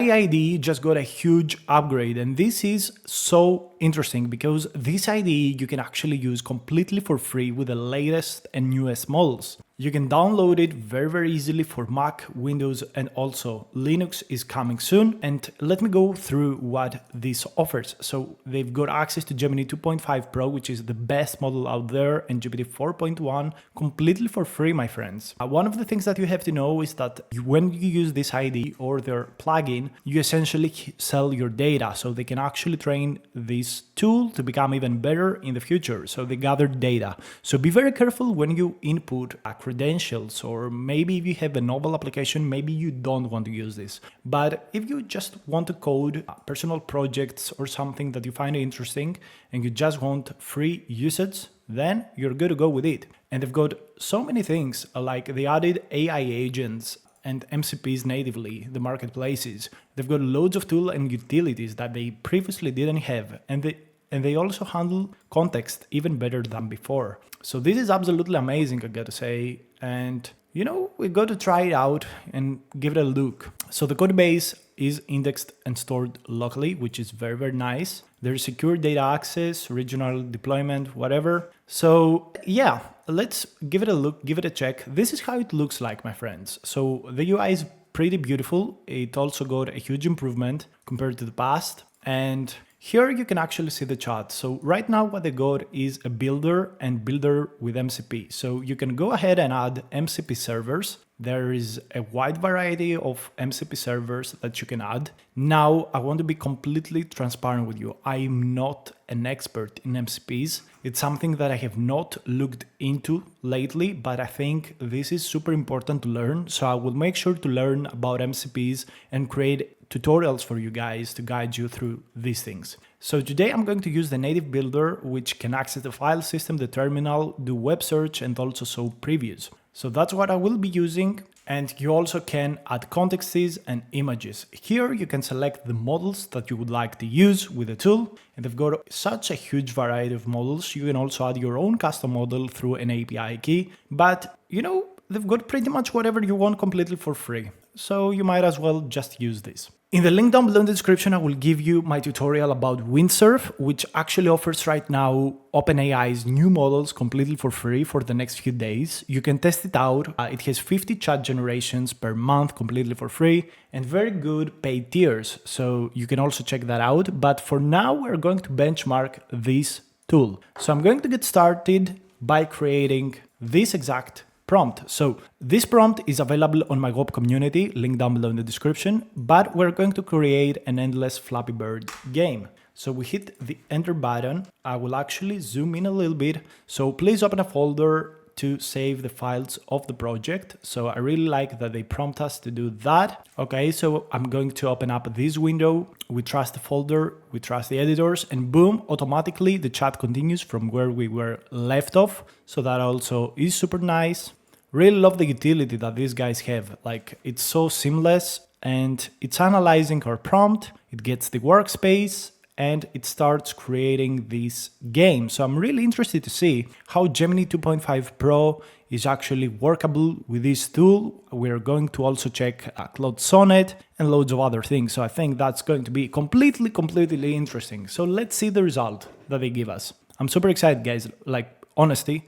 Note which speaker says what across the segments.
Speaker 1: Trae IDE just got a huge upgrade, and this is so interesting because this IDE you can actually use completely for free with the latest and newest models. You can download it very easily for Mac, Windows, and also Linux is coming soon. And let me go through what this offers. So they've got access to Gemini 2.5 Pro, which is the best model out there, and GPT 4.1 completely for free, my friends. One of the things that you have to know is that when you use this IDE or their plugin, you essentially sell your data. So they can actually train this tool to become even better in the future. So they gather data. So be very careful when you input credentials, or maybe if you have a novel application, maybe you don't want to use this. But if you just want to code personal projects or something that you find interesting and you just want free usage, then you're good to go with it. And they've got so many things, like they added AI agents and MCPs natively, the marketplaces. They've got loads of tools and utilities that they previously didn't have, and they also handle context even better than before. So this is absolutely amazing, I gotta say. And you know, we got to try it out and give it a look. So the code base is indexed and stored locally, which is very nice. There's secure data access, regional deployment, whatever. So yeah, let's give it a look, give it a check. This is how it looks like, my friends. So the UI is pretty beautiful. It also got a huge improvement compared to the past. And here you can actually see the chart. So right now what they got is a builder and builder with MCP. So you can go ahead and add MCP servers. There is a wide variety of MCP servers that you can add. Now, I want to be completely transparent with you. I am not an expert in MCPs. It's something that I have not looked into lately, but I think this is super important to learn. So I will make sure to learn about MCPs and create tutorials for you guys to guide you through these things. So today I'm going to use the native builder, which can access the file system, the terminal, do web search, and also show previews. So that's what I will be using. And you also can add contexts and images. Here you can select the models that you would like to use with the tool. And they've got such a huge variety of models. You can also add your own custom model through an API key. But you know, they've got pretty much whatever you want completely for free. So you might as well just use this. In the link down below in the description, I will give you my tutorial about Windsurf, which actually offers right now OpenAI's new models completely for free for the next few days. You can test it out. It has 50 chat generations per month completely for free and very good paid tiers. So you can also check that out. But for now, we're going to benchmark this tool. So I'm going to get started by creating this exact prompt. So this prompt is available on my web community, link down below in the description, but we're going to create an endless Flappy Bird game. So we hit the enter button. I will actually zoom in a little bit. So please open a folder to save the files of the project. So I really like that they prompt us to do that. Okay, so I'm going to open up this window. We trust the folder, we trust the editors, and boom, automatically the chat continues from where we were left off. So that also is super nice. Really love the utility that these guys have. Like, it's so seamless and it's analyzing our prompt, it gets the workspace, and it starts creating this game. So I'm really interested to see how Gemini 2.5 Pro is actually workable with this tool. We're going to also check Cloud Sonnet and loads of other things. So I think that's going to be completely interesting. So let's see the result that they give us. I'm super excited, guys. Like, honestly,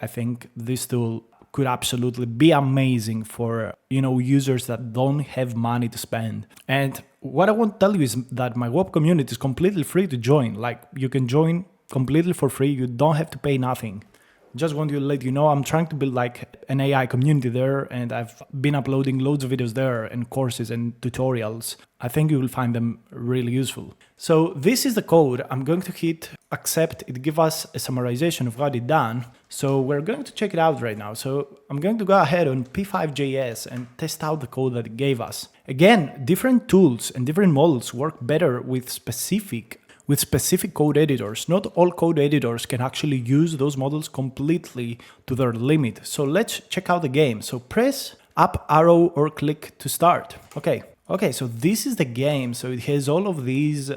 Speaker 1: I think this tool could absolutely be amazing for, you know, users that don't have money to spend. And what I want to tell you is that my web community is completely free to join. Like, you can join completely for free. You don't have to pay nothing. Just want to let you know I'm trying to build like an AI community there, and I've been uploading loads of videos there and courses and tutorials. I think you will find them really useful. So this is the code. I'm going to hit accept. It gives us a summarization of what it done. So we're going to check it out right now. So I'm going to go ahead on P5.js and test out the code that it gave us. Again, different tools and different models work better with specific code editors. Not all code editors can actually use those models completely to their limit. So let's check out the game. So press up arrow or click to start. Okay, so this is the game. So it has all of these,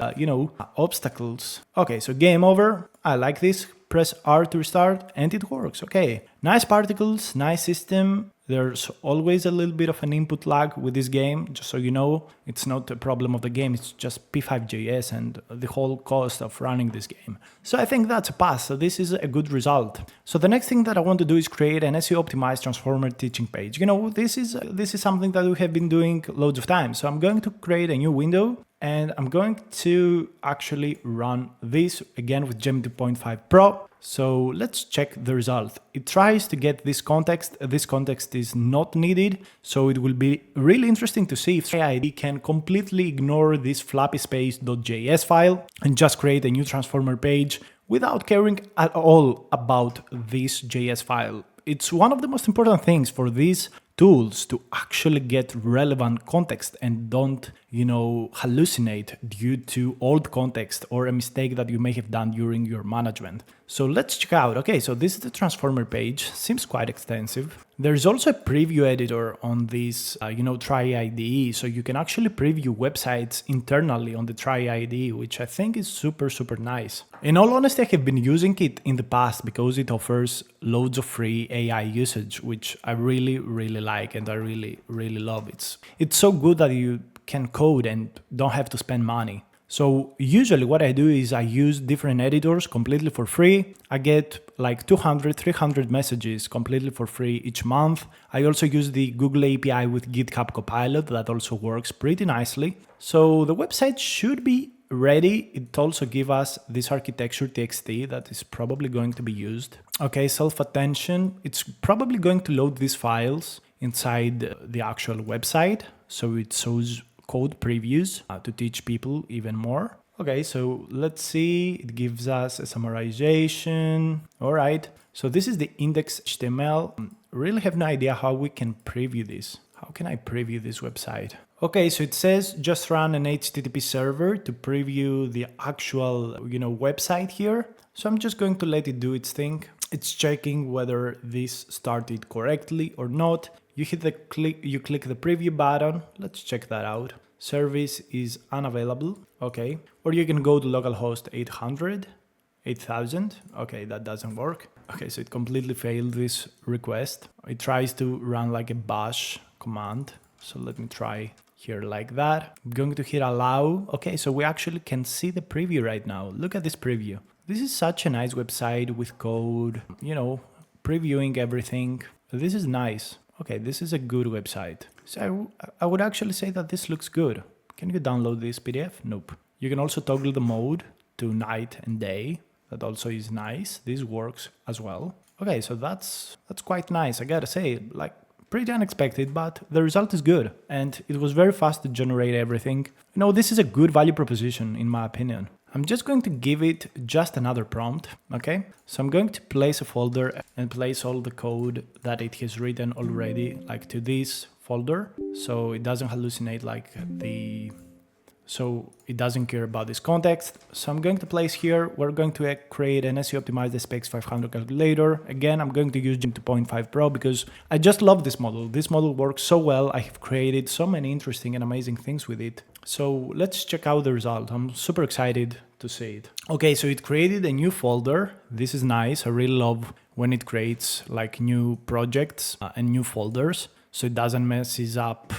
Speaker 1: obstacles. Okay, so game over. I like this. Press R to restart and it works. Okay, nice particles, nice system. There's always a little bit of an input lag with this game, just so you know. It's not a problem of the game, it's just P5.js and the whole cost of running this game. So I think that's a pass, so this is a good result. So the next thing that I want to do is create an SEO-optimized transformer teaching page. You know, this is something that we have been doing loads of times. So I'm going to create a new window, and I'm going to actually run this again with Gem 2.5 Pro. So let's check the result. It tries to get this context. This context is not needed. So it will be really interesting to see if Trae IDE can completely ignore this flappy space.js file and just create a new transformer page without caring at all about this JS file. It's one of the most important things for these tools to actually get relevant context and don't, hallucinate due to old context or a mistake that you may have done during your management. So let's check out. Okay, so this is the transformer page. Seems quite extensive. There's also a preview editor on this, Trae IDE. So you can actually preview websites internally on the Trae IDE, which I think is super, super nice. In all honesty, I have been using it in the past because it offers loads of free AI usage, which I really, really like and I really, really love. It's so good that you can code and don't have to spend money. So usually what I do is I use different editors completely for free. I get like 200, 300 messages completely for free each month. I also use the Google API with GitHub Copilot that also works pretty nicely. So the website should be ready. It also gives us this architecture TXT that is probably going to be used. Okay, self-attention. It's probably going to load these files inside the actual website. So it shows code previews to teach people even more. Okay, so let's see. It gives us a summarization. All right. So this is the index HTML. Really have no idea how we can preview this. How can I preview this website? Okay, so it says just run an HTTP server to preview the actual, website here. So I'm just going to let it do its thing. It's checking whether this started correctly or not. You click the preview button. Let's check that out. Service is unavailable. Okay. Or you can go to localhost 8000. Okay, that doesn't work. Okay, so it completely failed this request. It tries to run like a bash command. So let me try here like that. I'm going to hit allow. Okay, so we actually can see the preview right now. Look at this preview. This is such a nice website with code, previewing everything. This is nice. Okay, this is a good website. So I would actually say that this looks good. Can you download this PDF? Nope. You can also toggle the mode to night and day. That also is nice. This works as well. Okay, so that's quite nice. I gotta say, like pretty unexpected, but the result is good. And it was very fast to generate everything. This is a good value proposition in my opinion. I'm just going to give it just another prompt, okay? So I'm going to place a folder and place all the code that it has written already, like to this folder. So it doesn't hallucinate so it doesn't care about this context. So I'm going to place here, we're going to create an SEO-optimized SPX 500 calculator. Again, I'm going to use Gem 2.5 Pro because I just love this model. This model works so well. I have created so many interesting and amazing things with it. So let's check out the result. I'm super excited to see it. Okay, so it created a new folder. This is nice. I really love when it creates like new projects and new folders. So it doesn't messes up.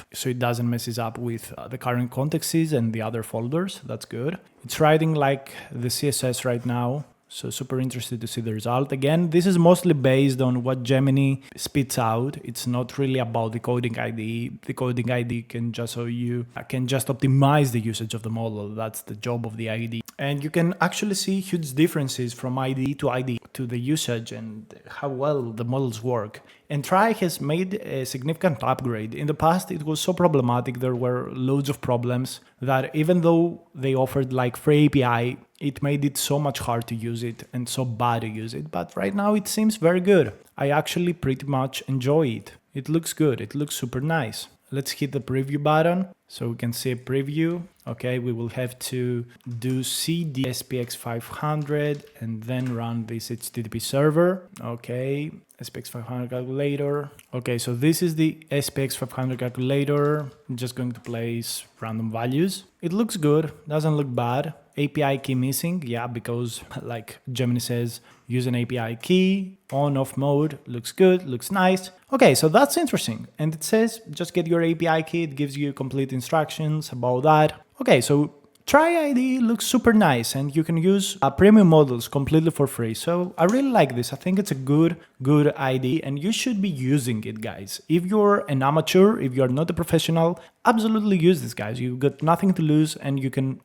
Speaker 1: With the current contexts and the other folders. That's good. It's writing like the CSS right now. So super interested to see the result. Again, this is mostly based on what Gemini spits out. It's not really about the coding IDE. The coding IDE can just optimize the usage of the model. That's the job of the IDE. And you can actually see huge differences from IDE to the usage and how well the models work. And Trae has made a significant upgrade. In the past, it was so problematic. There were loads of problems that even though they offered like free API, it made it so much hard to use it and so bad to use it. But right now it seems very good. I actually pretty much enjoy it. It looks good. It looks super nice. Let's hit the preview button. So we can see a preview. Okay, we will have to do cd SPX 500 and then run this HTTP server. Okay, SPX 500 calculator. Okay, so this is the SPX 500 calculator. I'm just going to place random values. It looks good, doesn't look bad. API key missing, yeah, because like Gemini says, use an API key, on off mode, looks good, looks nice. Okay, so that's interesting. And it says just get your API key, it gives you complete instructions about that. Okay, so Trae IDE looks super nice and you can use premium models completely for free. So I really like this. I think it's a good IDE and you should be using it, guys. If you're an amateur, if you're not a professional, absolutely use this, guys. You've got nothing to lose and you can,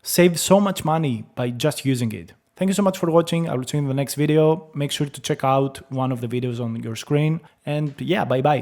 Speaker 1: save so much money by just using it. Thank you so much for watching. I'll see you in the next video. Make sure to check out one of the videos on your screen. And yeah, bye-bye.